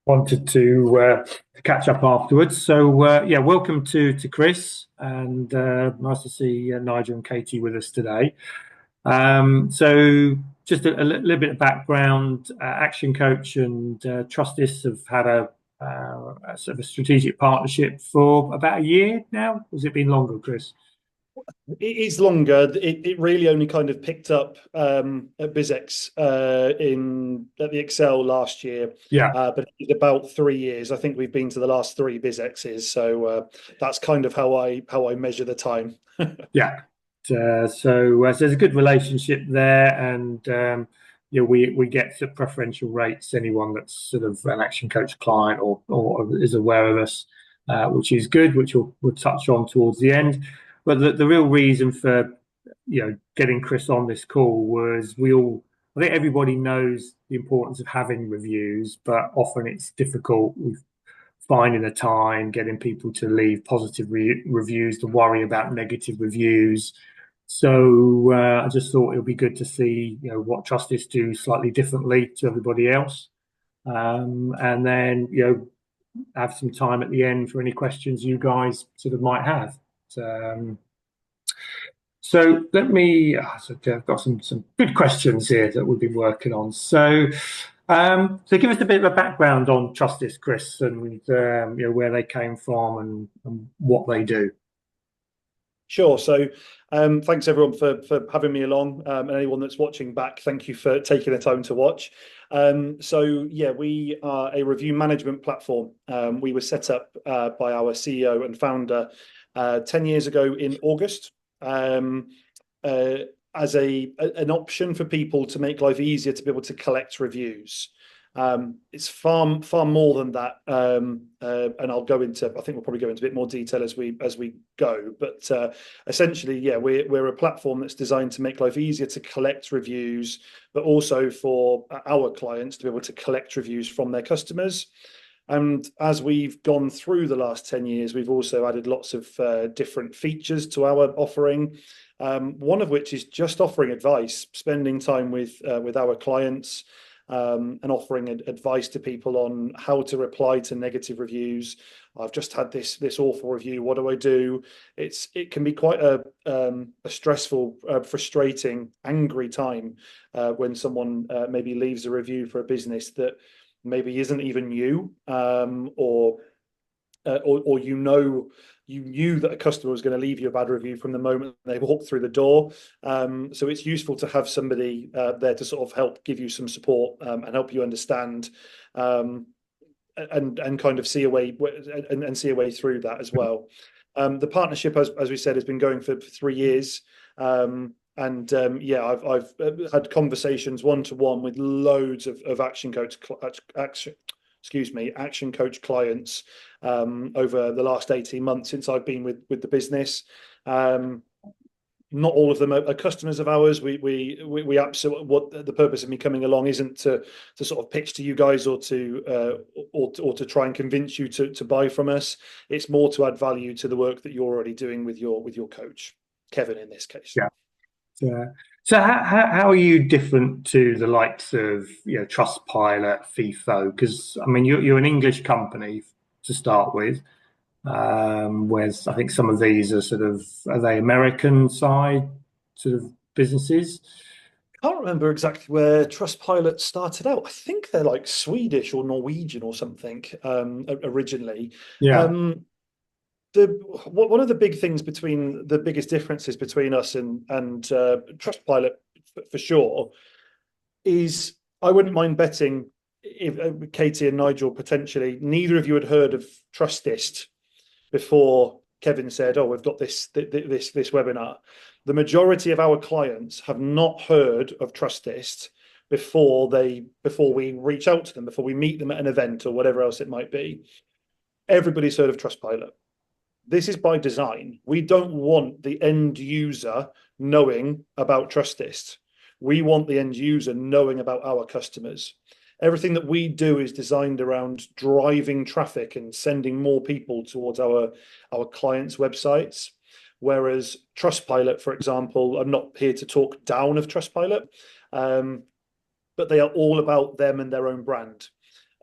wanted to catch up afterwards. So yeah, welcome to Chris, and nice to see Nigel and Katie with us today. So just a little bit of background. Action Coach and Trustist have had a sort of a strategic partnership for about a year now. Has it been longer, Chris? It is longer. It really only kind of picked up at BizX in at the Excel last year, Yeah, but it's about 3 years. I think we've been to the last three BizXs, so that's kind of how I measure the time. yeah. So there's a good relationship there, and yeah, we get sort of preferential rates. Anyone that's sort of an Action Coach client or is aware of us, which is good, which we'll touch on towards the end. But the real reason for getting Chris on this call was I think everybody knows the importance of having reviews, but often it's difficult with finding the time, getting people to leave positive reviews, to worry about negative reviews. So I just thought it would be good to see, what Trustists do slightly differently to everybody else, and then have some time at the end for any questions you guys sort of might have. So let me. So I've got some good questions here that we've been working on. So give us a bit of a background on Trustist, Chris, and where they came from and what they do. Sure. So thanks everyone for having me along, and anyone that's watching back, thank you for taking the time to watch. So yeah, we are a review management platform. We were set up by our CEO and founder 10 years ago in August. As an option for people to make life easier to be able to collect reviews. It's far more than that, and I'll go into. I think we'll probably go into a bit more detail as we go. But essentially, yeah, we're a platform that's designed to make life easier to collect reviews, but also for our clients to be able to collect reviews from their customers. And as we've gone through the last 10 years, we've also added lots of different features to our offering. One of which is just offering advice, spending time with our clients, and offering advice to people on how to reply to negative reviews. I've just had this awful review. What do I do? It can be quite a stressful, frustrating, angry time when someone maybe leaves a review for a business that maybe isn't even you, or you knew that a customer was going to leave you a bad review from the moment they walked through the door. So it's useful to have somebody there to sort of help give you some support, and help you understand, and kind of see a way through that as well. The partnership, as we said, has been going for 3 years. Yeah, I've had conversations one-to-one with loads of Action Coach clients over the last 18 months since I've been with the business. Not all of them are customers of ours. We absolutely, what the purpose of me coming along isn't to sort of pitch to you guys or to try and convince you to buy from us. It's more to add value to the work that you're already doing with your coach, Kevin, in this case. Yeah. So how are you different to the likes of Trustpilot, FIFO? Because I mean you're an English company to start with, whereas I think some of these are they American side sort of businesses? I can't remember exactly where Trustpilot started out. I think they're like Swedish or Norwegian or something, originally. Yeah, One of the biggest differences between us and Trustpilot for sure is, I wouldn't mind betting, if Katie and Nigel, potentially neither of you had heard of Trustist before Kevin said, "Oh, we've got this webinar." The majority of our clients have not heard of Trustist before we reach out to them, before we meet them at an event or whatever else it might be. Everybody's heard of Trustpilot. This is by design. We don't want the end user knowing about Trustist. We want the end user knowing about our customers. Everything that we do is designed around driving traffic and sending more people towards our clients' websites. Whereas Trustpilot, for example, I'm not here to talk down of Trustpilot, but they are all about them and their own brand.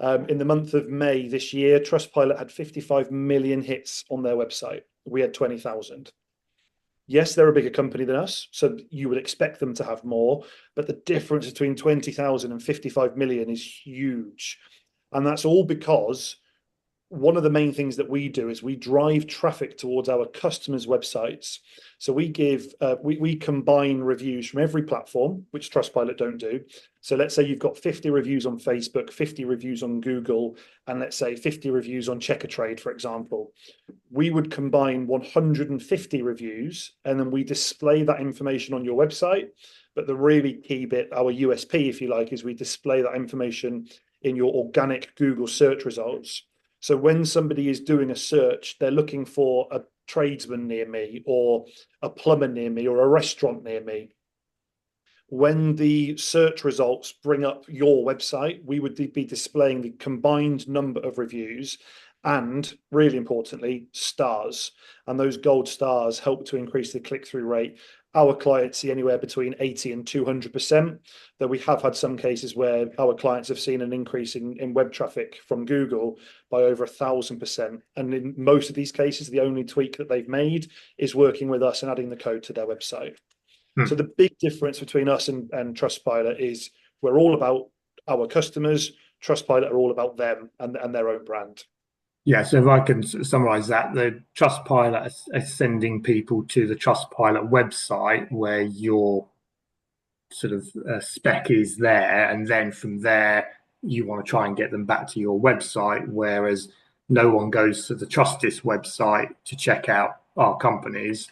In the month of May this year, Trustpilot had 55 million hits on their website. We had 20,000. Yes, they're a bigger company than us, so you would expect them to have more, but the difference between 20,000 and 55 million is huge. And that's all because one of the main things that we do is we drive traffic towards our customers' websites. So we combine reviews from every platform, which Trustpilot don't do. So let's say you've got 50 reviews on Facebook, 50 reviews on Google, and let's say 50 reviews on Checkatrade, for example. We would combine 150 reviews, and then we display that information on your website. But the really key bit, our USP, if you like, is we display that information in your organic Google search results. So when somebody is doing a search, they're looking for a tradesman near me or a plumber near me or a restaurant near me. When the search results bring up your website, we would be displaying the combined number of reviews and, really importantly, stars. And those gold stars help to increase the click-through rate. Our clients see anywhere between 80 and 200%, though we have had some cases where our clients have seen an increase in web traffic from Google by over 1,000%. And in most of these cases, the only tweak that they've made is working with us and adding the code to their website. So the big difference between us and Trustpilot is we're all about our customers. Trustpilot are all about them and their own brand. Yeah, so if I can summarize that, the Trustpilot is sending people to the Trustpilot website where your sort of spec is there, and then from there you want to try and get them back to your website, whereas no one goes to the Trustist website to check out our companies.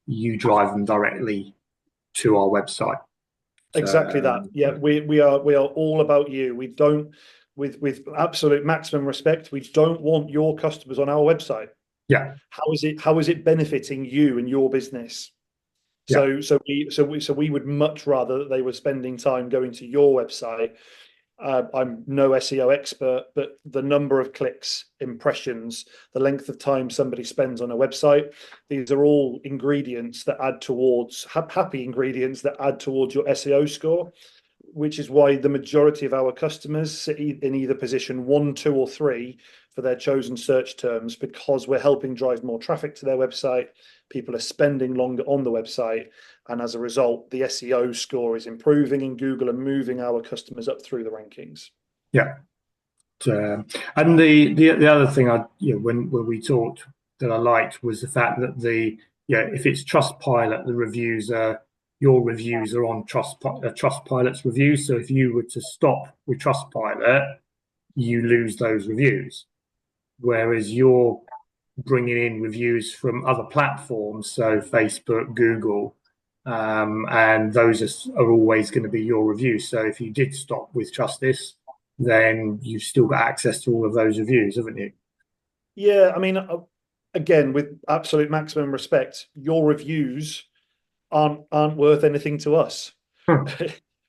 You drive them directly to our website. Exactly that. Yeah, we are all about you. We don't, with absolute maximum respect, we don't want your customers on our website. Yeah. How is it benefiting you and your business? Yeah. So we would much rather that they were spending time going to your website. I'm no SEO expert, but the number of clicks, impressions, the length of time somebody spends on a website, these are all ingredients that add towards happy ingredients that add towards your SEO score, which is why the majority of our customers sit in either position 1, 2, or 3 for their chosen search terms, because we're helping drive more traffic to their website. People are spending longer on the website, and as a result, the SEO score is improving, and Google are moving our customers up through the rankings. Yeah. And the other thing when we talked that I liked was the fact that if it's Trustpilot, the reviews are your reviews are on Trustpilot's reviews. So if you were to stop with Trustpilot, you lose those reviews. Whereas you're bringing in reviews from other platforms, so Facebook, Google, and those are always going to be your reviews. So if you did stop with Trustist, then you've still got access to all of those reviews, haven't you? Yeah, I mean, again, with absolute maximum respect, your reviews aren't worth anything to us.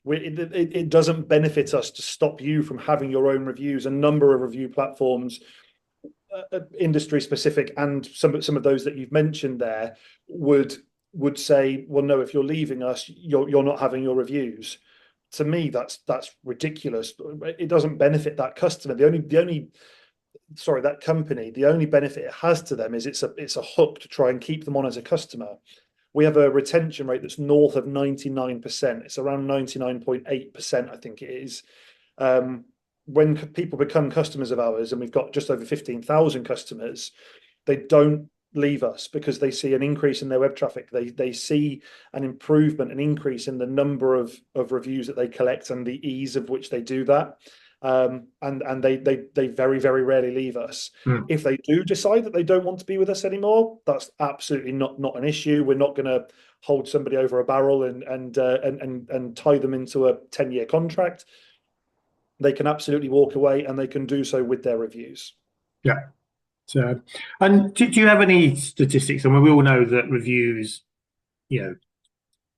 It doesn't benefit us to stop you from having your own reviews. A number of review platforms, industry specific, and some of those that you've mentioned there would say, well, no, if you're leaving us, you're not having your reviews. To me, that's ridiculous. It doesn't benefit that customer. That company, the only benefit it has to them is it's a hook to try and keep them on as a customer. We have a retention rate that's north of 99%. It's around 99.8%, I think it is. When people become customers of ours, and we've got just over 15,000 customers, they don't leave us because they see an increase in their web traffic. They see an improvement, an increase in the number of reviews that they collect and the ease of which they do that. And they very, very rarely leave us. If they do decide that they don't want to be with us anymore, that's absolutely not an issue. We're not going to hold somebody over a barrel and tie them into a 10-year contract. They can absolutely walk away, and they can do so with their reviews. Yeah. So, and do you have any statistics? I mean, we all know that reviews, do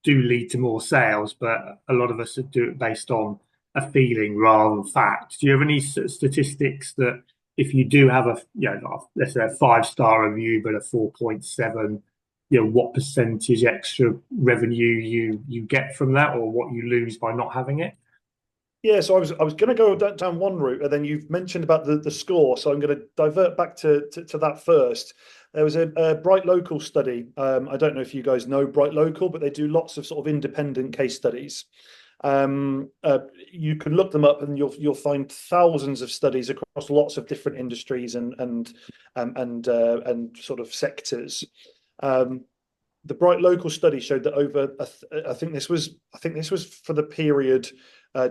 lead to more sales, but a lot of us do it based on a feeling rather than fact. Do you have any statistics that if you do have let's say a 5-star review but a 4.7, what percentage extra revenue you get from that, or what you lose by not having it? Yeah, so I was going to go down one route, and then you've mentioned about the score, so I'm going to divert back to that first. There was a Bright Local study. I don't know if you guys know Bright Local, but they do lots of sort of independent case studies. Um, uh, you can look them up, and you'll find thousands of studies across lots of different industries and sort of sectors. Um, the Bright Local study showed that I think this was for the period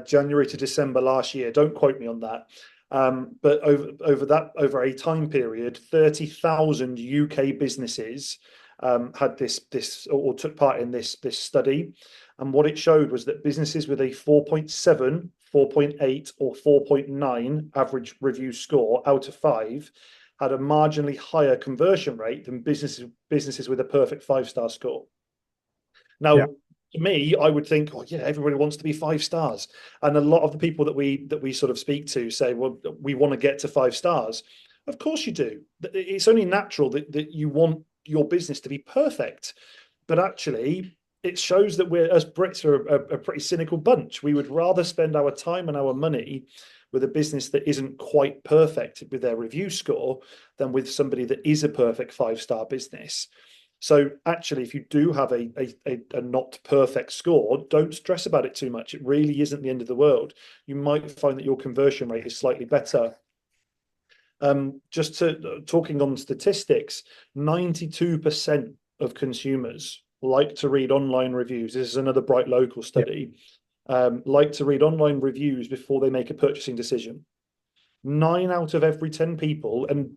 January to December last year. Don't quote me on that. But over a time period, 30,000 UK businesses had this or took part in this study. And what it showed was that businesses with a 4.7, 4.8, or 4.9 average review score out of five had a marginally higher conversion rate than businesses with a perfect 5-star score. Yeah, Now, to me, I would think, oh yeah, everybody wants to be 5 stars, and a lot of the people that we sort of speak to say, well, we want to get to 5 stars. Of course you do. It's only natural that you want your business to be perfect, but actually, it shows that we're us Brits are a pretty cynical bunch. We would rather spend our time and our money with a business that isn't quite perfect with their review score than with somebody that is a perfect 5-star business. So actually, if you do have a not perfect score, don't stress about it too much. It really isn't the end of the world. You might find that your conversion rate is slightly better. Just to talking on statistics, 92% of consumers like to read online reviews. This is another Bright Local yeah, study. Like to read online reviews before they make a purchasing decision. 9 out of every 10 people, and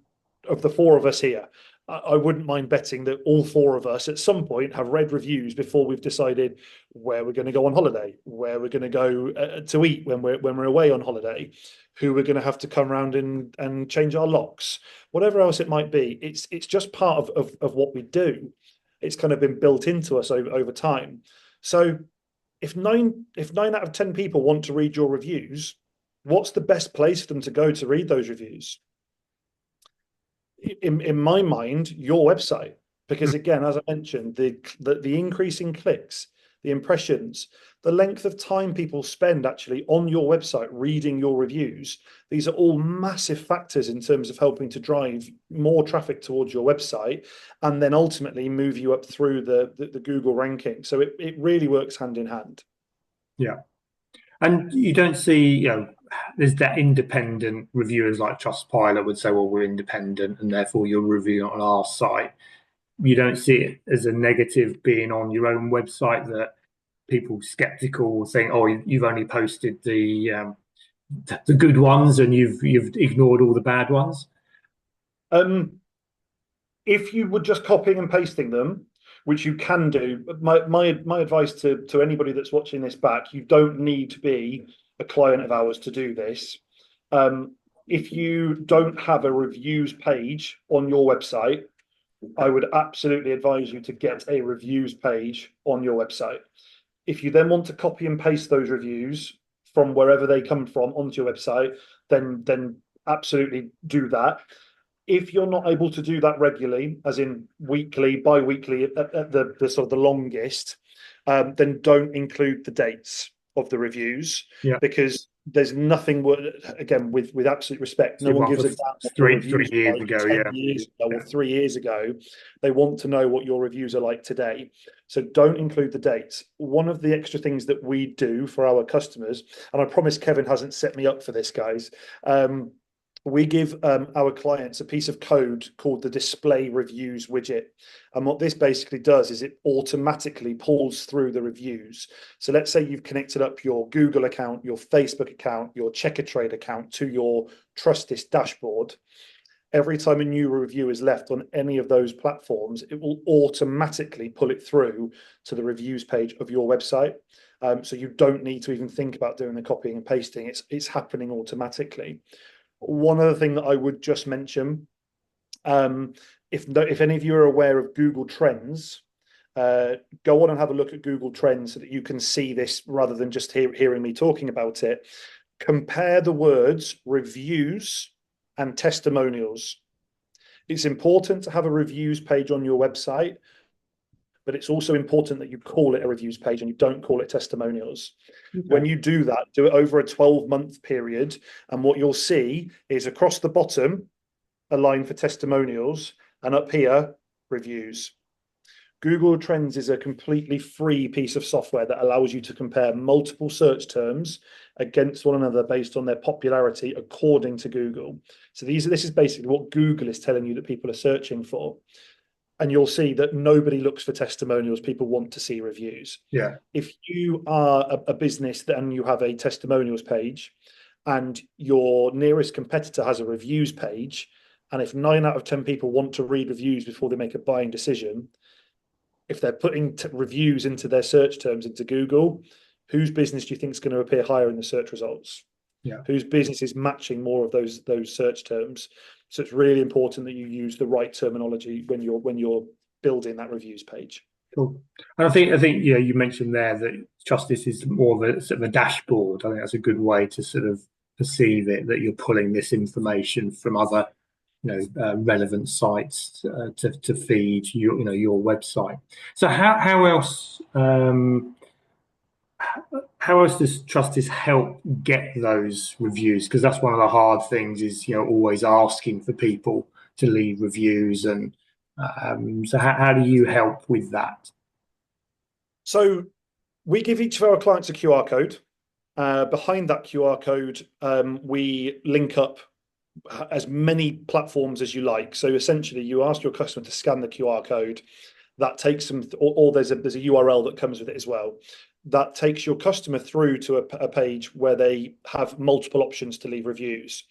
of the four of us here, I wouldn't mind betting that all four of us at some point have read reviews before we've decided where we're going to go on holiday, where we're going to go to eat when we're away on holiday, who we're going to have to come around and change our locks, whatever else it might be. It's just part of what we do. It's kind of been built into us over time. So if nine out of 10 people want to read your reviews, what's the best place for them to go to read those reviews? In my mind, your website, because mm, again, as I mentioned, the increase in clicks, the impressions, the length of time people spend actually on your website reading your reviews, these are all massive factors in terms of helping to drive more traffic towards your website and then ultimately move you up through the Google ranking. So it really works hand in hand. yeah. And you don't see, there's that independent reviewers like Trustpilot would say, well, we're independent and therefore you're reviewing on our site. You don't see it as a negative being on your own website that people skeptical think, oh, you've only posted the good ones and you've ignored all the bad ones. Um, if you were just copying and pasting them, which you can do, my advice to anybody that's watching this back, you don't need to be a client of ours to do this. If you don't have a reviews page on your website, I would absolutely advise you to get a reviews page on your website. If you then want to copy and paste those reviews from wherever they come from onto your website, then absolutely do that. If you're not able to do that regularly, as in weekly, bi-weekly at the sort of the longest, then don't include the dates of the reviews Yeah. because there's nothing again with absolute respect, no See one one gives for a damn what your three reviews were years like ago. 10 Yeah. years ago or Yeah. 3 years ago. They want to know what your reviews are like today. So don't include the dates. One of the extra things that we do for our customers, and I promise Kevin hasn't set me up for this, guys. We give our clients a piece of code called the display reviews widget. And what this basically does is it automatically pulls through the reviews. So let's say you've connected up your Google account, your Facebook account, your Checkatrade account to your Trustist dashboard. Every time a new review is left on any of those platforms, it will automatically pull it through to the reviews page of your website. So you don't need to even think about doing the copying and pasting. It's happening automatically. One other thing that I would just mention, if any of you are aware of Google Trends, go on and have a look at Google Trends so that you can see this rather than just hearing me talking about it. Compare the words reviews and testimonials. It's important to have a reviews page on your website, but it's also important that you call it a reviews page and you don't call it testimonials. Okay. When you do that, do it over a 12-month period. And what you'll see is across the bottom, a line for testimonials, and up here, reviews. Google Trends is a completely free piece of software that allows you to compare multiple search terms against one another based on their popularity according to Google. So this is basically what Google is telling you that people are searching for. And you'll see that nobody looks for testimonials. People want to see reviews. Yeah. If you are a business and you have a testimonials page and your nearest competitor has a reviews page, and if 9 out of 10 people want to read reviews before they make a buying decision, if they're putting reviews into their search terms into Google, whose business do you think is going to appear higher in the search results? Yeah. Whose business is matching more of those search terms? So it's really important that you use the right terminology when you're building that reviews page. Cool. And I think you mentioned there that Trustist is more of a sort of a dashboard. I think that's a good way to sort of perceive it, that you're pulling this information from other relevant sites to feed your website. So how else does Trustist help get those reviews? Because that's one of the hard things is always asking for people to leave reviews, and so how do you help with that? So we give each of our clients a QR code. Behind that QR code, we link up as many platforms as you like. So essentially, you ask your customer to scan the QR code. That takes them, or there's a URL that comes with it as well. That takes your customer through to a page where they have multiple options to leave reviews.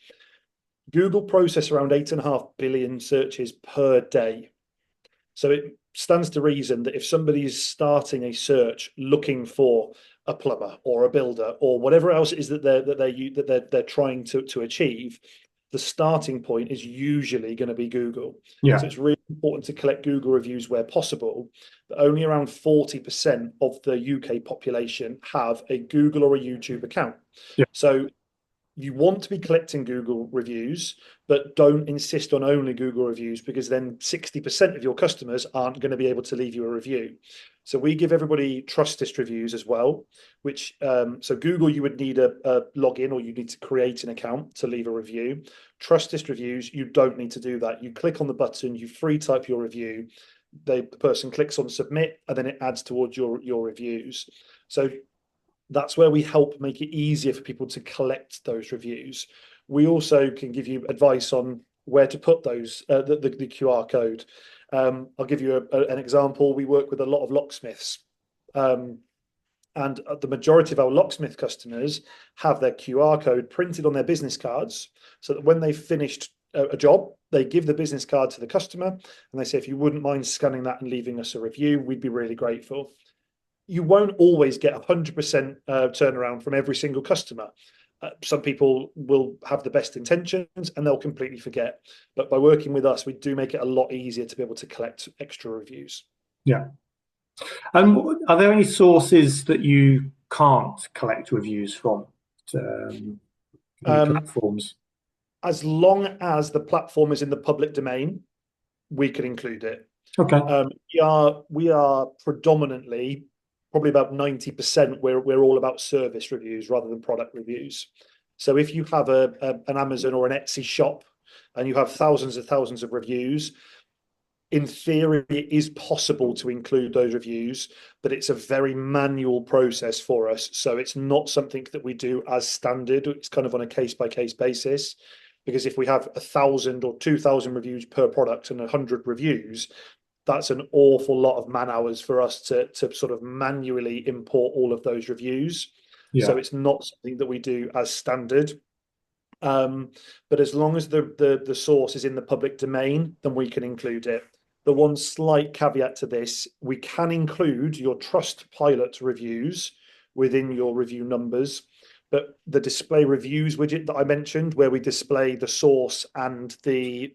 Google process around 8.5 billion searches per day. So it stands to reason that if somebody is starting a search looking for a plumber or a builder or whatever else it is that they're trying to achieve, the starting point is usually going to be Google. Yeah. So it's really important to collect Google reviews where possible. But only around 40% of the UK population have a Google or a YouTube account. Yeah. So you want to be collecting Google reviews, but don't insist on only Google reviews, because then 60% of your customers aren't going to be able to leave you a review. So we give everybody Trustist reviews as well, which so Google, you would need a login, or you need to create an account to leave a review. Trustist reviews, you don't need to do that. You click on the button, you free type your review, the person clicks on submit, and then it adds towards your reviews. So that's where we help make it easier for people to collect those reviews. We also can give you advice on where to put those, the QR code. I'll give you an example. We work with a lot of locksmiths, and the majority of our locksmith customers have their QR code printed on their business cards, so that when they've finished a job, they give the business card to the customer and they say, if you wouldn't mind scanning that and leaving us a review, we'd be really grateful. You won't always get 100% turnaround from every single customer. Some people will have the best intentions and they'll completely forget. But by working with us, we do make it a lot easier to be able to collect extra reviews. Yeah. And are there any sources that you can't collect reviews from, platforms? As long as the platform is in the public domain, we can include it. Okay. We are predominantly, probably about 90%, we're all about service reviews rather than product reviews. So if you have an Amazon or an Etsy shop and you have thousands of reviews, in theory, it is possible to include those reviews, but it's a very manual process for us. So it's not something that we do as standard. It's kind of on a case-by-case basis, because if we have 1,000 or 2,000 reviews per product and 100 reviews, that's an awful lot of man hours for us to sort of manually import all of those reviews. Yeah. So it's not something that we do as standard. But as long as the source is in the public domain, then we can include it. The one slight caveat to this, we can include your Trustpilot reviews within your review numbers, but the display reviews widget that I mentioned, where we display the source and the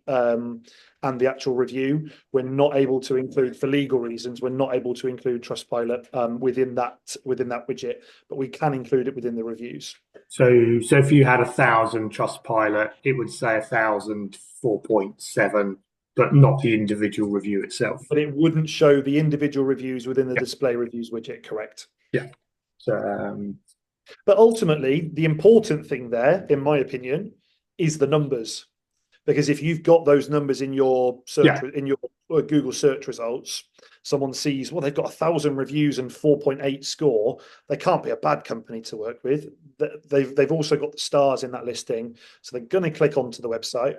actual review, we're not able to include, for legal reasons, we're not able to include Trustpilot within that widget, but we can include it within the reviews. So if you had 1,000 Trustpilot, it would say 1,000 4.7 but not the individual review itself. But it wouldn't show the individual reviews within the Yeah, display reviews widget, correct? yeah. So But ultimately, the important thing there, in my opinion, is the numbers. Because if you've got those numbers in your yeah, Google search results, someone sees, well, they've got 1,000 reviews and 4.8 score. They can't be a bad company to work with. They've also got the stars in that listing, so they're going to click onto the website.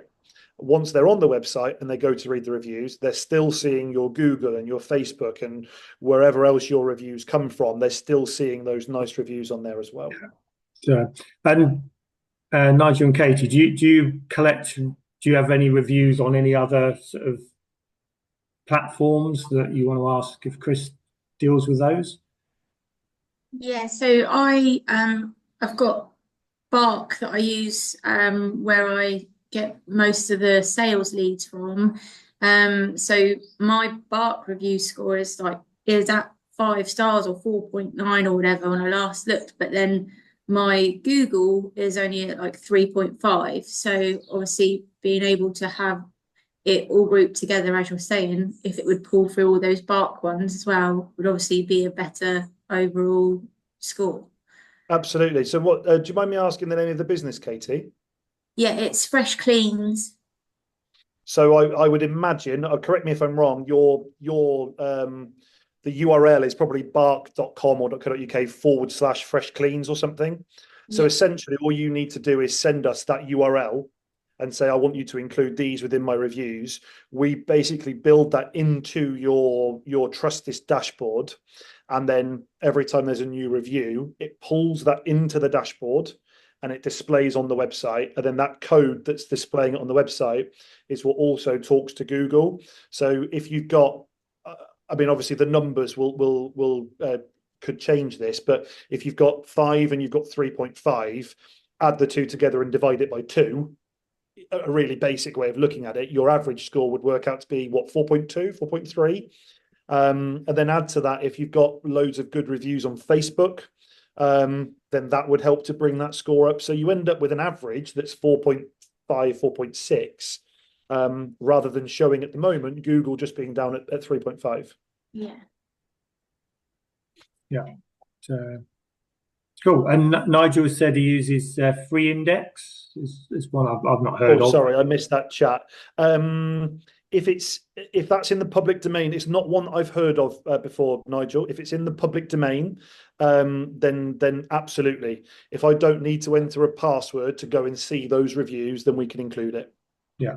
Once they're on the website and they go to read the reviews, they're still seeing your Google and your Facebook and wherever else your reviews come from. They're still seeing those nice reviews on there as well. yeah. So, and Nigel and Katie, do you collect? Do you have any reviews on any other sort of platforms that you want to ask if Chris deals with those? Yeah, so I've got Bark that I use where I get most of the sales leads from. So my Bark review score is at 5 stars or 4.9 or whatever when I last looked, but then my Google is only at like 3.5. So obviously being able to have it all grouped together, as you're saying, if it would pull through all those Bark ones as well, would obviously be a better overall score. Absolutely. So, what do you mind me asking the name of the business, Katie? Yeah, it's Fresh Cleans. So, I would imagine, correct me if I'm wrong, the URL is probably bark.com or .co.uk/fresh cleans or something. So, Yeah, essentially, all you need to do is send us that URL and say, I want you to include these within my reviews. We basically build that into your Trustist dashboard. And then every time there's a new review, it pulls that into the dashboard and it displays on the website. And then that code that's displaying it on the website is what also talks to Google. So if you've got, I mean, obviously the numbers will could change this, but if you've got 5 and you've got 3.5, add the two together and divide it by 2. A really basic way of looking at it, your average score would work out to be what, 4.2, 4.3. And then add to that, if you've got loads of good reviews on Facebook, then that would help to bring that score up. So you end up with an average that's 4.5, 4.6, rather than showing at the moment Google just being down at 3.5. yeah. Yeah. So, cool. And Nigel said he uses Free Index. Is one I've not heard Oh, of. sorry, I missed that chat. If that's in the public domain, it's not one I've heard of before, Nigel. If it's in the public domain, then absolutely. If I don't need to enter a password to go and see those reviews, then we can include it. Yeah.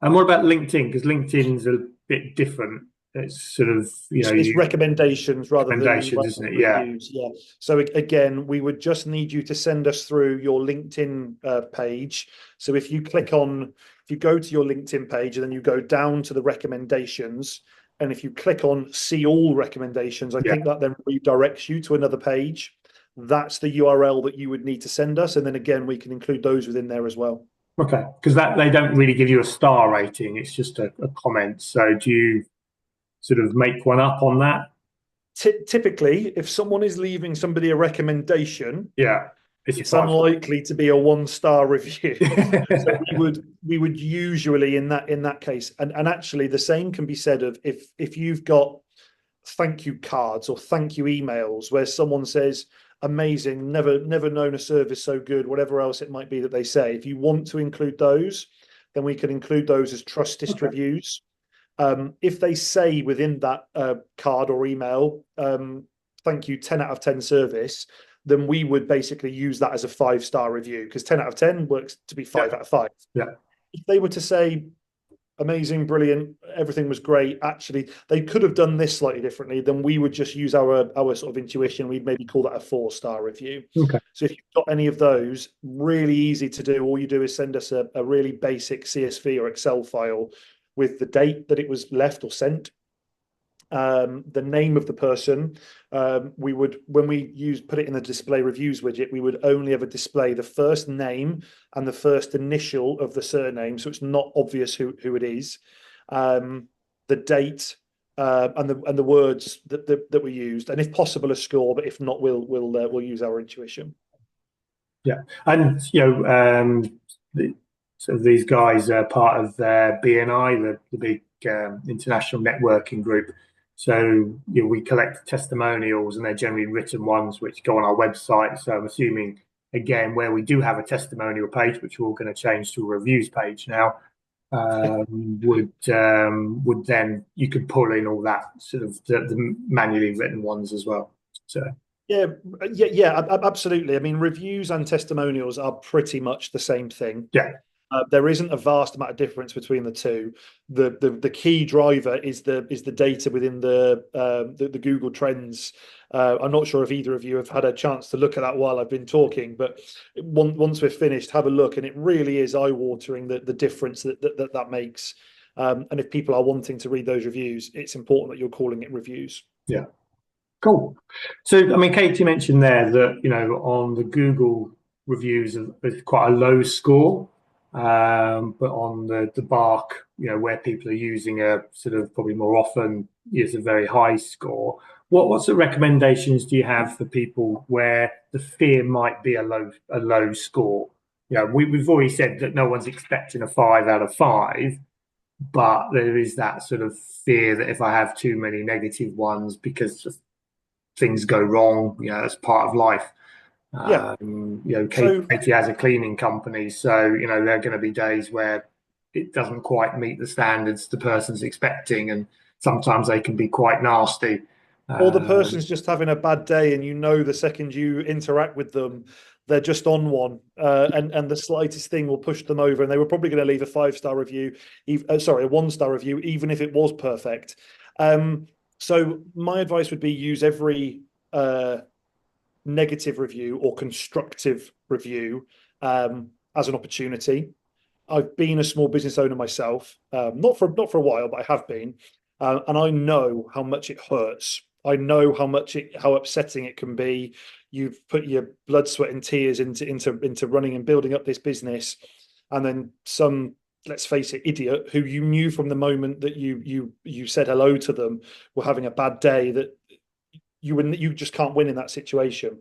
And what about LinkedIn? Because LinkedIn's a bit different. It's sort of, It's recommendations rather than recommendations, isn't it? Yeah. reviews. Yeah. So again, we would just need you to send us through your LinkedIn page. So if you go to your LinkedIn page and then you go down to the recommendations, and if you click on see all recommendations, I Yeah. think that then redirects you to another page. That's the URL that you would need to send us. And then again, we can include those within there as well. Okay. Because they don't really give you a star rating. It's just a comment. So do you sort of make one up on that? Typically, if someone is leaving somebody a recommendation, Yeah. It's a it's 5 star. unlikely to be a 1-star review. So we would usually in that case, and actually the same can be said of if you've got thank you cards or thank you emails where someone says amazing, never known a service so good, whatever else it might be that they say. If you want to include those, then we can include those as Trustist Okay. reviews. If they say within that card or email, thank you, 10 out of 10 service, then we would basically use that as a 5-star review because 10 out of 10 works to be 5 out of 5. Yeah. If they were to say amazing, brilliant, everything was great, actually, they could have done this slightly differently, then we would just use our sort of intuition. We'd maybe call that a 4-star review. Okay. So if you've got any of those, really easy to do. All you do is send us a really basic CSV or Excel file with the date that it was left or sent, the name of the person. We would, when we put it in the display reviews widget, we would only ever display the first name and the first initial of the surname, so it's not obvious who it is. The date and the words that we used, and if possible a score, but if not, we'll use our intuition. Yeah. And So these guys are part of BNI, the big international networking group. So we collect testimonials, and they're generally written ones which go on our website. So I'm assuming again where we do have a testimonial page, which we're going to change to a reviews page now, would then you could pull in all that sort of the manually written ones as well. So yeah, absolutely. I mean, reviews and testimonials are pretty much the same thing. yeah. There isn't a vast amount of difference between the two. The key driver is the data within the Google Trends. I'm not sure if either of you have had a chance to look at that while I've been talking, but once we're finished, have a look, and it really is eye-watering the difference that makes. And if people are wanting to read those reviews, it's important that you're calling it reviews. Yeah. Cool. So, I mean, Kate, you mentioned there that, on the Google reviews, there's quite a low score, but on the Bark, where people are using a sort of probably more often, is a very high score. What sort of recommendations do you have for people where the fear might be a low score? We've already said that no one's expecting a 5 out of 5, but there is that sort of fear that if I have too many negative ones because things go wrong, as part of life. Yeah. Katie has a cleaning company, so there are going to be days where it doesn't quite meet the standards the person's expecting, and sometimes they can be quite nasty. Or the person's just having a bad day, and the second you interact with them, they're just on one, and the slightest thing will push them over, and they were probably going to leave a 5-star review, a 1-star review, even if it was perfect. So my advice would be use every negative review or constructive review as an opportunity. I've been a small business owner myself, not for a while, but I have been, and I know how much it hurts. I know how upsetting it can be. You've put your blood, sweat, and tears into running and building up this business, and then some, let's face it, idiot who you knew from the moment that you said hello to them were having a bad day, that you just can't win in that situation.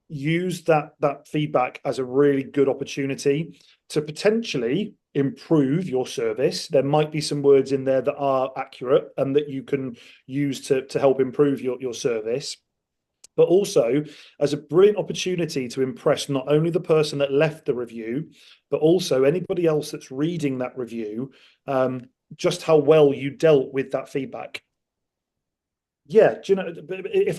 Use that feedback as a really good opportunity to potentially improve your service. There might be some words in there that are accurate and that you can use to help improve your service, but also as a brilliant opportunity to impress not only the person that left the review, but also anybody else that's reading that review, just how well you dealt with that feedback. Yeah, do you know, if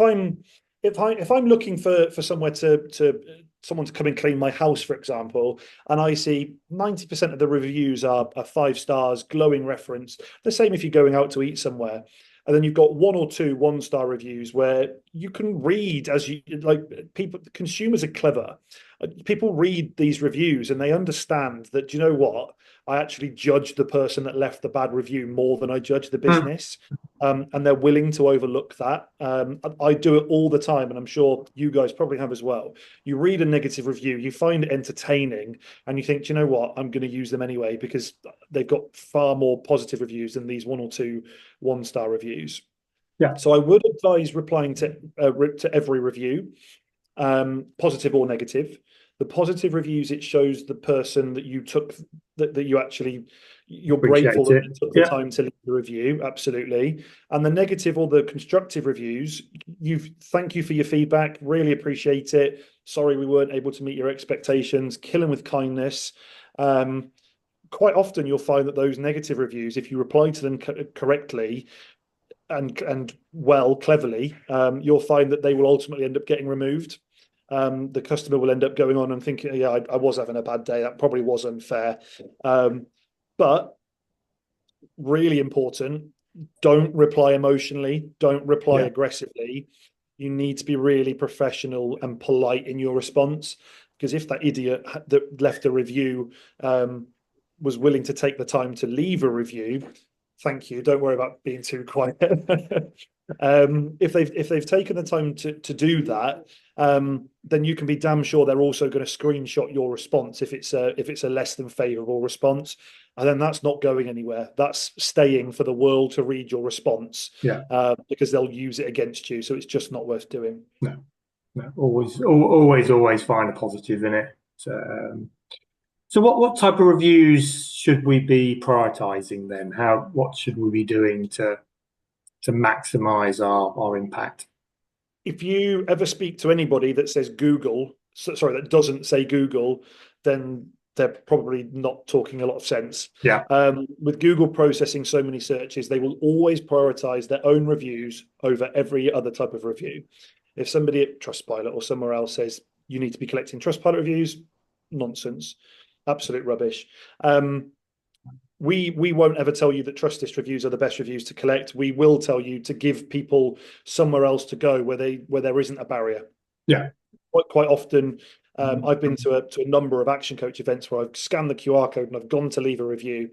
I'm looking for somewhere someone to come and clean my house, for example, and I see 90% of the reviews are 5 stars, glowing reference. The same if you're going out to eat somewhere, and then you've got 1 or 2 1-star reviews where you can read, as you like, consumers are clever. People read these reviews and they understand that, do you know what? I actually judge the person that left the bad review more than I judge the business. And they're willing to overlook that. I do it all the time, and I'm sure you guys probably have as well. You read a negative review, you find it entertaining, and you think, do you know what? I'm going to use them anyway because they've got far more positive reviews than these 1 or 2 1-star reviews. Yeah. So I would advise replying to every review, positive or negative. The positive reviews, it shows the person that you took, that you actually, you're grateful that you took the time to leave the review. Absolutely. And the negative or the constructive reviews, thank you for your feedback. Really appreciate it. Sorry we weren't able to meet your expectations. Kill them with kindness. Quite often you'll find that those negative reviews, if you reply to them correctly and cleverly, you'll find that they will ultimately end up getting removed. The customer will end up going on and thinking, yeah, I was having a bad day. That probably was unfair. But really important, don't reply emotionally. Don't reply aggressively. You need to be really professional and polite in your response. Because if that idiot that left a review was willing to take the time to leave a review, thank you. Don't worry about being too quiet. If they've taken the time to do that, then you can be damn sure they're also going to screenshot your response if it's a less than favorable response, and then that's not going anywhere. That's staying for the world to read your response. Because they'll use it against you. So it's just not worth doing. No. Always find a positive in it. So what type of reviews should we be prioritizing then? What should we be doing to maximize our impact? If you ever speak to anybody that says Google, sorry, that doesn't say Google, then they're probably not talking a lot of sense. Yeah. With Google processing so many searches, they will always prioritize their own reviews over every other type of review. If somebody at Trustpilot or somewhere else says you need to be collecting Trustpilot reviews, nonsense, absolute rubbish. We won't ever tell you that Trustist reviews are the best reviews to collect. We will tell you to give people somewhere else to go where there isn't a barrier. Yeah. Quite often, I've been to a number of Action Coach events where I've scanned the QR code and I've gone to leave a review.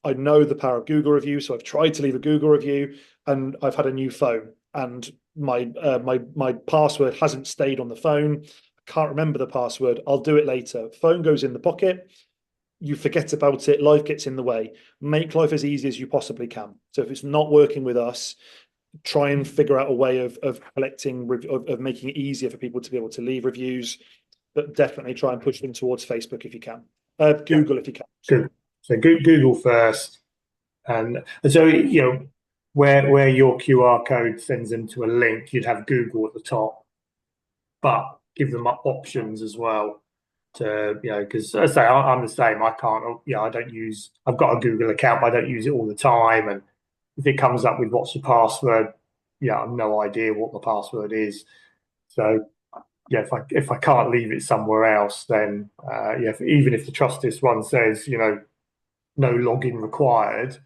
I know the power of Google review, so I've tried to leave a Google review, and I've had a new phone, and my password hasn't stayed on the phone. I can't remember the password. I'll do it later. Phone goes in the pocket. You forget about it, life gets in the way. Make life as easy as you possibly can. So if it's not working with us, try and figure out a way of collecting, of making it easier for people to be able to leave reviews, but definitely try and push them towards Facebook if you can. Google if you can. Good. So Google first, and so where your QR code sends them to a link, you'd have Google at the top, but give them options as well. To because as I say, I'm the same. I can't. I don't use. I've got a Google account, but I don't use it all the time. And if it comes up with what's your password, I've no idea what the password is. So if I can't leave it somewhere else, then even if the Trustist one says no login required,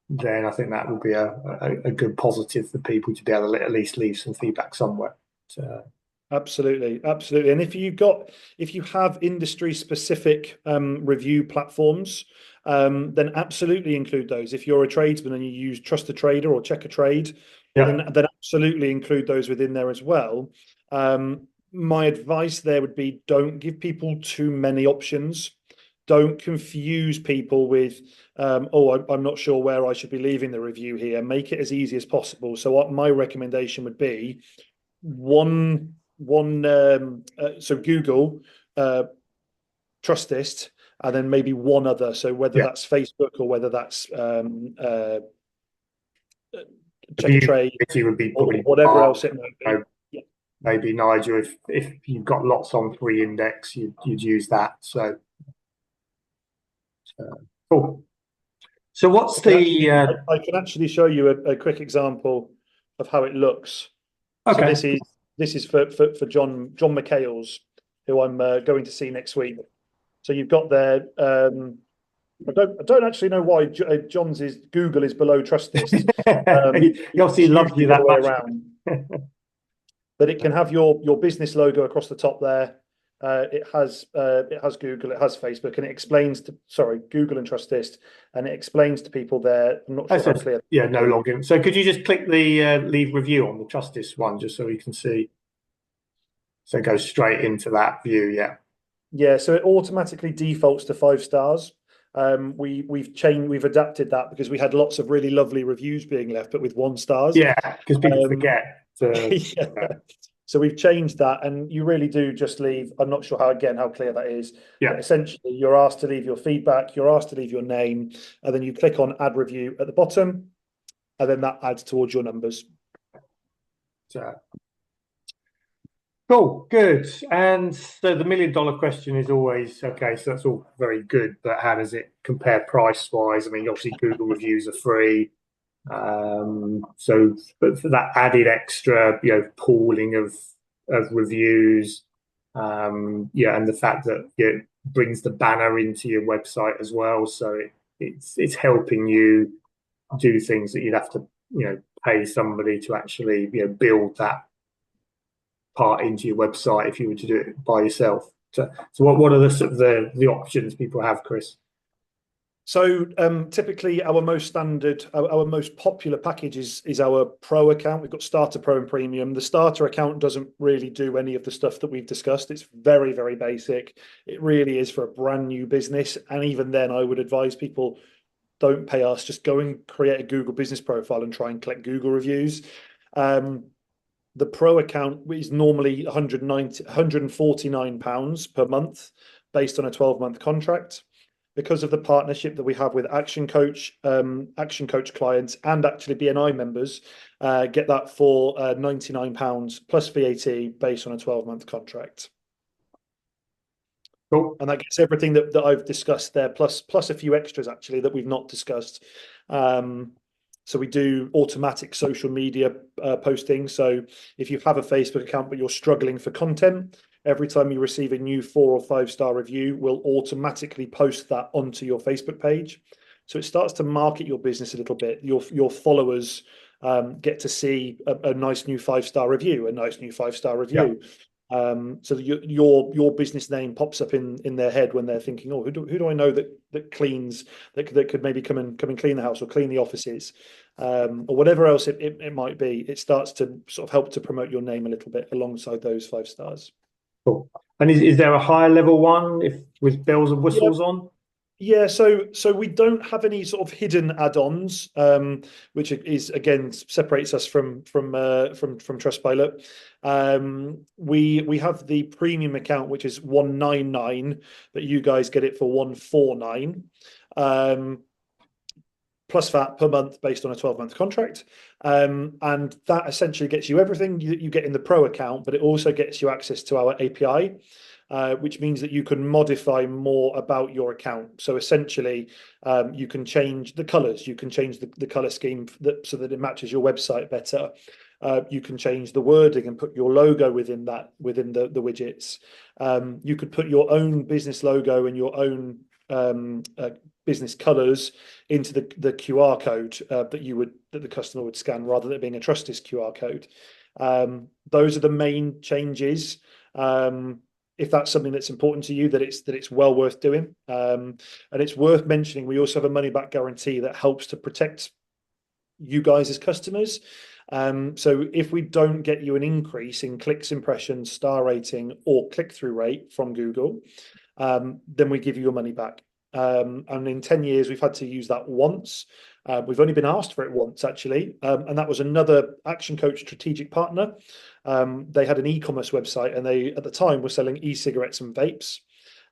then I think that will be a good positive for people to be able to at least leave some feedback somewhere. So. Absolutely. And if you have industry specific review platforms, then absolutely include those. If you're a tradesman and you use Trust a Trader or Check a Trade, then absolutely include those within there as well. My advice there would be, don't give people too many options. Don't confuse people with, I'm not sure where I should be leaving the review here. Make it as easy as possible. So what my recommendation would be, so Google, Trustist, and then maybe one other. So whether that's Facebook or whether that's Check a Trade, would be or whatever else it might be. Maybe Nigel, if you've got lots on free index, you'd use that. So cool. So what's I can actually show you a quick example of how it looks. Okay. So this is for John McHale's, who I'm going to see next week. So you've got there. I don't actually know why John's Google is below Trustist. He obviously loves you that much. Around. But it can have your business logo across the top there. It has Google, it has Facebook, and it explains to Google and Trustist, and it explains to people there. I'm not sure how clear. Yeah, no login. So could you just click the leave review on the Trustist one, just so we can see? So it goes straight into that view. Yeah. So it automatically defaults to 5 stars. We've adapted that because we had lots of really lovely reviews being left, but with 1 stars. Yeah, because people forget. So we've changed that, and you really do just leave. I'm not sure how clear that is. Yeah. But essentially, you're asked to leave your feedback, you're asked to leave your name, and then you click on add review at the bottom, and then that adds towards your numbers. Cool, good. And so the $1 million question is always, okay, so that's all very good, but how does it compare price-wise? I mean, obviously Google reviews are free. But for that added extra, pooling of reviews, and the fact that it brings the banner into your website as well, so it's helping you do things that you'd have to pay somebody to actually build that part into your website if you were to do it by yourself. So what are the sort of the options people have, Chris? So typically our most popular package is our Pro account. We've got Starter, Pro, and Premium. The Starter account doesn't really do any of the stuff that we've discussed. It's very, very basic. It really is for a brand new business. And even then, I would advise people, don't pay us. Just go and create a Google business profile and try and collect Google reviews. The Pro account is normally £149 per month. based on a 12-month contract. Because of the partnership that we have with Action Coach clients and actually BNI members, get that for £99 plus VAT based on a 12-month contract. Cool. And that gets everything that I've discussed there, plus a few extras actually that we've not discussed. So we do automatic social media posting. So if you have a Facebook account but you're struggling for content, every time you receive a new 4 or 5-star review, we'll automatically post that onto your Facebook page. So it starts to market your business a little bit. Your followers get to see a nice new 5-star review, Yeah. So your business name pops up in their head when they're thinking, oh, who do I know that cleans, that could maybe come and clean the house or clean the offices, or whatever else it might be. It starts to sort of help to promote your name a little bit alongside those 5 stars. Cool. And is there a higher level one if with bells and Yeah. whistles on? Yeah, so we don't have any sort of hidden add-ons, which is again separates us from Trustpilot. We have the premium account, which is 199, but you guys get it for 149, plus VAT per month based on a 12-month contract. And that essentially gets you everything you get in the Pro account, but it also gets you access to our API. Which means that you can modify more about your account. So essentially, you can change the colors, you can change the color scheme so that it matches your website better. You can change the wording and put your logo within the widgets. You could put your own business logo and your own business colors into the QR code that the customer would scan, rather than it being a Trustist QR code. Those are the main changes. If that's something that's important to you, that it's well worth doing. And it's worth mentioning, we also have a money back guarantee that helps to protect you guys as customers. So if we don't get you an increase in clicks, impressions, star rating, or click-through rate from Google, then we give you your money back. And in 10 years, we've had to use that once. We've only been asked for it once, actually. And that was another Action Coach strategic partner. They had an e-commerce website, and they, at the time, were selling e-cigarettes and vapes.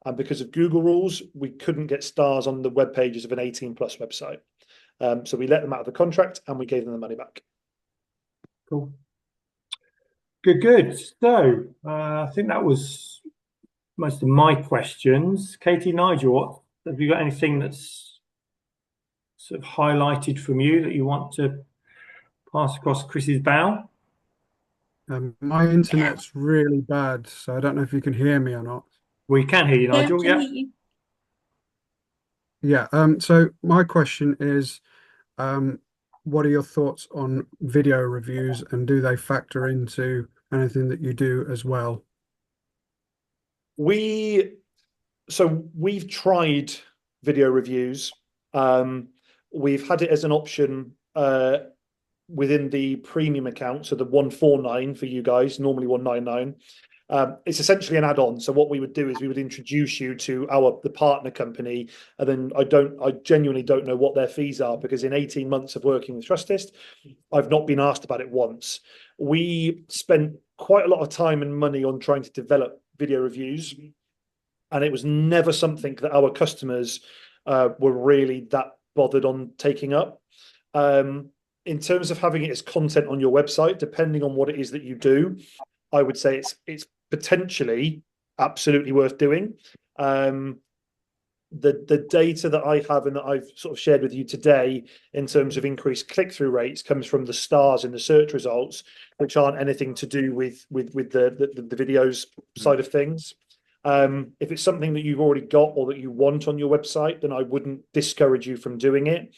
And because of Google rules, we couldn't get stars on the web pages of an 18+ website. So we let them out of the contract and we gave them the money back. Cool. Good. So I think that was most of my questions. Katie, Nigel, have you got anything that's sort of highlighted from you that you want to pass across Chris's bow? My internet's really bad, so I don't know if you can hear me or not. We can hear you, Yeah, Nigel. can Yeah. hear you. Yeah. So my question is, what are your thoughts on video reviews, and do they factor into anything that you do as well? We've tried video reviews. We've had it as an option within the premium account, so the 149 for you guys, normally 199. It's essentially an add-on. So what we would do is we would introduce you to the partner company, and then I genuinely don't know what their fees are, because in 18 months of working with Trustist, I've not been asked about it once. We spent quite a lot of time and money on trying to develop video reviews, and it was never something that our customers were really that bothered on taking up. In terms of having it as content on your website, depending on what it is that you do, I would say it's potentially absolutely worth doing. The data that I have and that I've sort of shared with you today in terms of increased click-through rates comes from the stars in the search results, which aren't anything to do with the videos side of things. If it's something that you've already got or that you want on your website, then I wouldn't discourage you from doing it.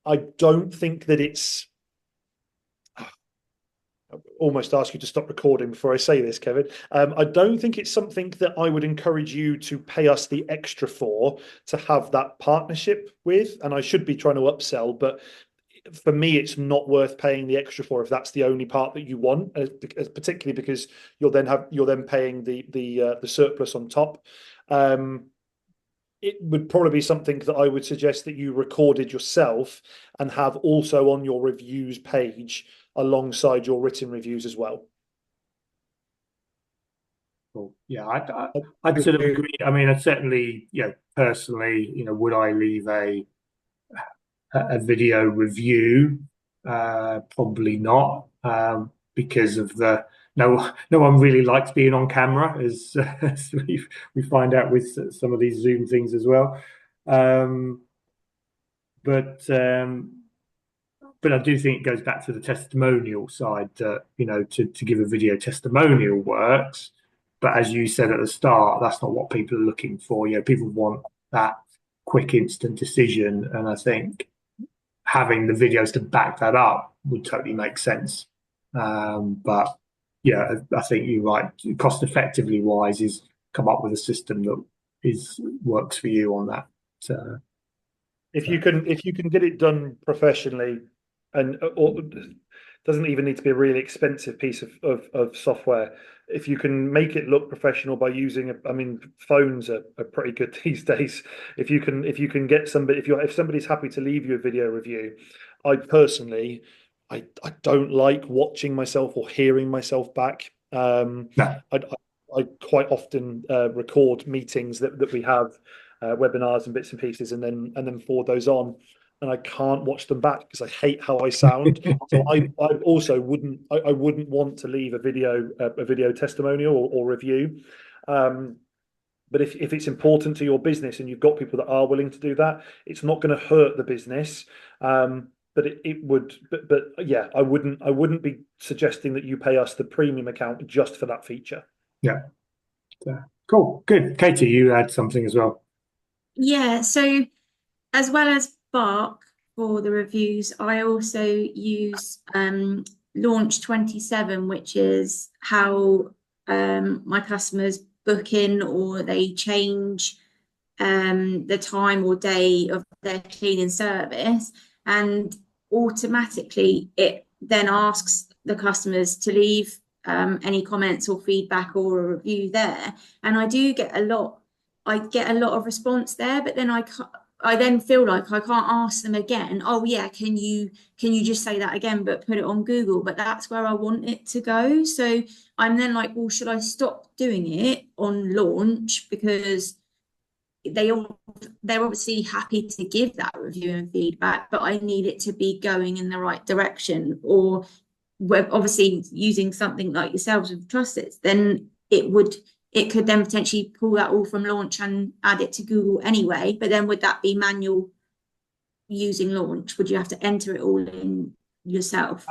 I don't think that it's... I almost ask you to stop recording before I say this, Kevin. I don't think it's something that I would encourage you to pay us the extra for to have that partnership with. And I should be trying to upsell, but for me, it's not worth paying the extra for if that's the only part that you want, particularly because you're then paying the surplus on top. It would probably be something that I would suggest that you recorded yourself and have also on your reviews page alongside your written reviews as well. Cool. Yeah, I'd sort of agree. I mean, I certainly, personally, would I leave a video review? Probably not, because of the no one really likes being on camera, as we find out with some of these Zoom things as well. Um, but but I do think it goes back to the testimonial side that, to give a video testimonial works. But as you said at the start, that's not what people are looking for. People want that quick, instant decision. And I think having the videos to back that up would totally make sense. But yeah, I think you're right. Cost effectively wise is come up with a system that works for you on that. If you can get it done professionally, and or doesn't even need to be a really expensive piece of software. If you can make it look professional by using, I mean, phones are pretty good these days. If you can get somebody, if somebody's happy to leave you a video review, I personally, I don't like watching myself or hearing myself back. No. I quite often record meetings that we have, webinars and bits and pieces, and then forward those on. And I can't watch them back because I hate how I sound. So I also wouldn't want to leave a video testimonial or review. But if it's important to your business and you've got people that are willing to do that, it's not going to hurt the business. But it would, but yeah, I wouldn't be suggesting that you pay us the premium account just for that feature. Yeah. Cool. Good. Katie, you had something as well. Yeah, so as well as Bark for the reviews, I also use Launch 27, which is how my customers book in or they change the time or day of their cleaning service, and automatically it then asks the customers to leave any comments or feedback or a review there. And I get a lot of response there, but then I then feel like I can't ask them again. Oh yeah, can you just say that again, but put it on Google? But that's where I want it to go. So I'm then like, well, should I stop doing it on launch because they're obviously happy to give that review and feedback, but I need it to be going in the right direction. Or we're obviously using something like yourselves with Trustist, then it could then potentially pull that all from launch and add it to Google anyway. But then would that be manual using launch? Would you have to enter it all in yourself?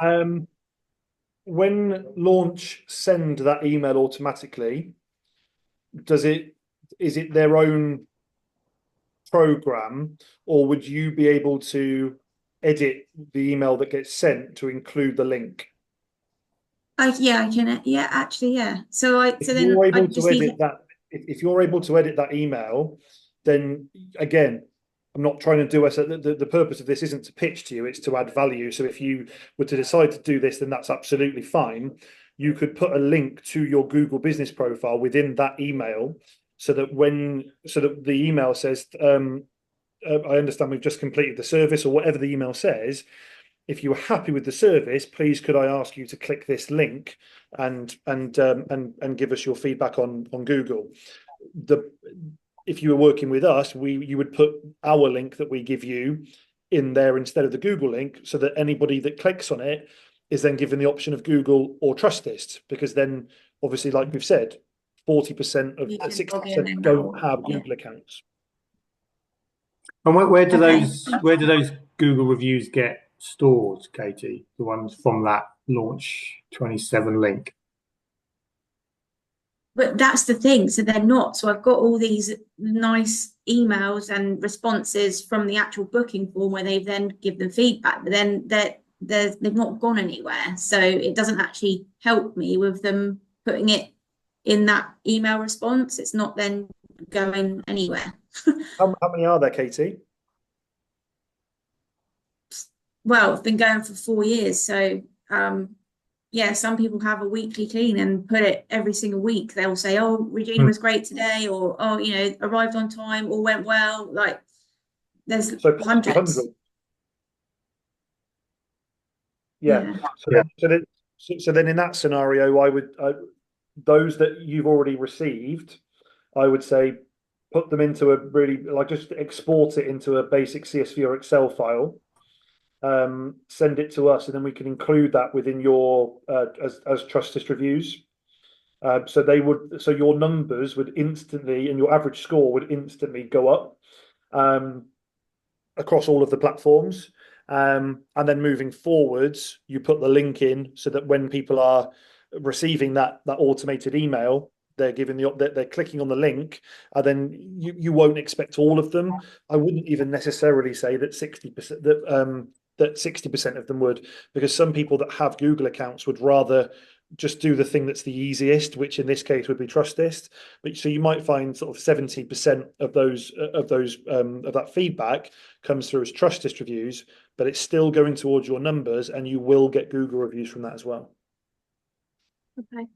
When launch send that email automatically, is it their own program, or would you be able to edit the email that gets sent to include the link? I can. Yeah, actually, yeah. So if you're able to edit that email, then again, I'm not trying to do us. The purpose of this isn't to pitch to you; it's to add value. So if you were to decide to do this, then that's absolutely fine. You could put a link to your Google business profile within that email, so that the email says, I understand we've just completed the service, or whatever the email says. If you are happy with the service, please could I ask you to click this link and give us your feedback on Google. If you were working with us, you would put our link that we give you in there instead of the Google link, so that anybody that clicks on it is then given the option of Google or Trustist, because then obviously, like we've said, 40% of 60% don't have Google accounts. And where do those Google reviews get stored, Katie? The ones from that Launch 27 link? But that's the thing. So they're not. So I've got all these nice emails and responses from the actual booking form where they've then give them feedback, but then they've not gone anywhere. So it doesn't actually help me with them putting it in that email response. It's not then going anywhere. How many are there, Katie? Well, I've been going for 4 years. So yeah, some people have a weekly clean and put it every single week. They'll say, oh, Regina was great today, or oh, arrived on time or went well. Like there's hundreds. Yeah. So then in that scenario, those that you've already received, I would say put them into a really, like, just export it into a basic CSV or Excel file, send it to us, and then we can include that within your as Trustist reviews. So your numbers would instantly, and your average score would instantly go up across all of the platforms. And then moving forwards, you put the link in so that when people are receiving that automated email, they're they're clicking on the link, and then you won't expect all of them. I wouldn't even necessarily say that 60% that 60% of them would, because some people that have Google accounts would rather just do the thing that's the easiest, which in this case would be Trustist. But so you might find sort of 70% of that feedback comes through as Trustist reviews, but it's still going towards your numbers, and you will get Google reviews from that as well. Okay.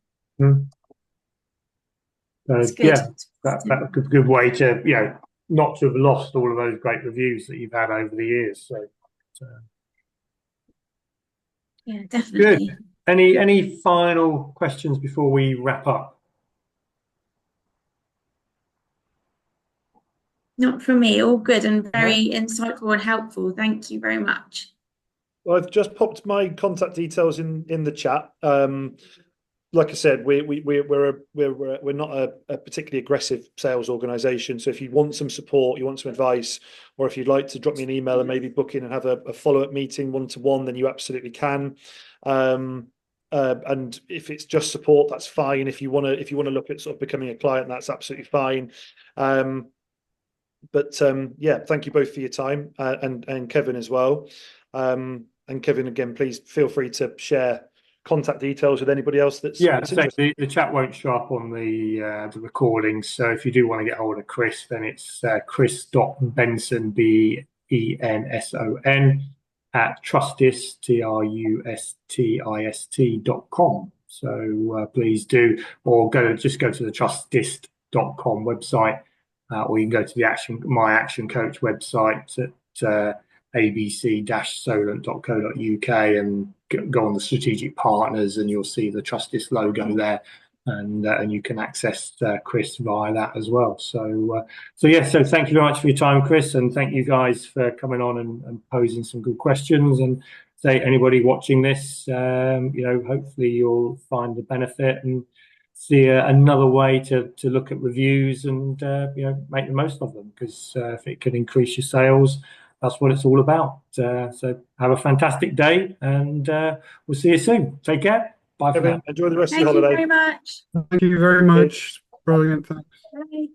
That's that's a good way to, not to have lost all of those great reviews that you've had over the years. So yeah, definitely. Good. Any final questions before we wrap up? Not from me. All good and very insightful and helpful. Thank you very much. Well, I've just popped my contact details in the chat. Like I said, we're not a particularly aggressive sales organization. So if you want some support, you want some advice, or if you'd like to drop me an email and maybe book in and have a follow-up meeting one-to-one, then you absolutely can. And if it's just support, that's fine. If you want to look at sort of becoming a client, that's absolutely fine. But yeah, thank you both for your time, and Kevin as well. And Kevin, again, please feel free to share contact details with anybody else that's the chat won't show up on the recordings. So if you do want to get hold of Chris, then it's chris.benson, BENSON, at Trustist, TRUSTIST.com. So please do, or just go to the Trustist.com website, or you can go to the My Action Coach website at abc-solent.co.uk and go on the strategic partners, and you'll see the Trustist logo there, and you can access Chris via that as well. So thank you very much for your time, Chris, and thank you guys for coming on and posing some good questions. And say, anybody watching this, hopefully you'll find the benefit and see another way to look at reviews and make the most of them, because if it can increase your sales, that's what it's all about. So have a fantastic day, and we'll see you soon. Take care. Bye for now. Enjoy the rest of Thank your holiday. you very much. Thank you very much. Brilliant. Thanks. Bye.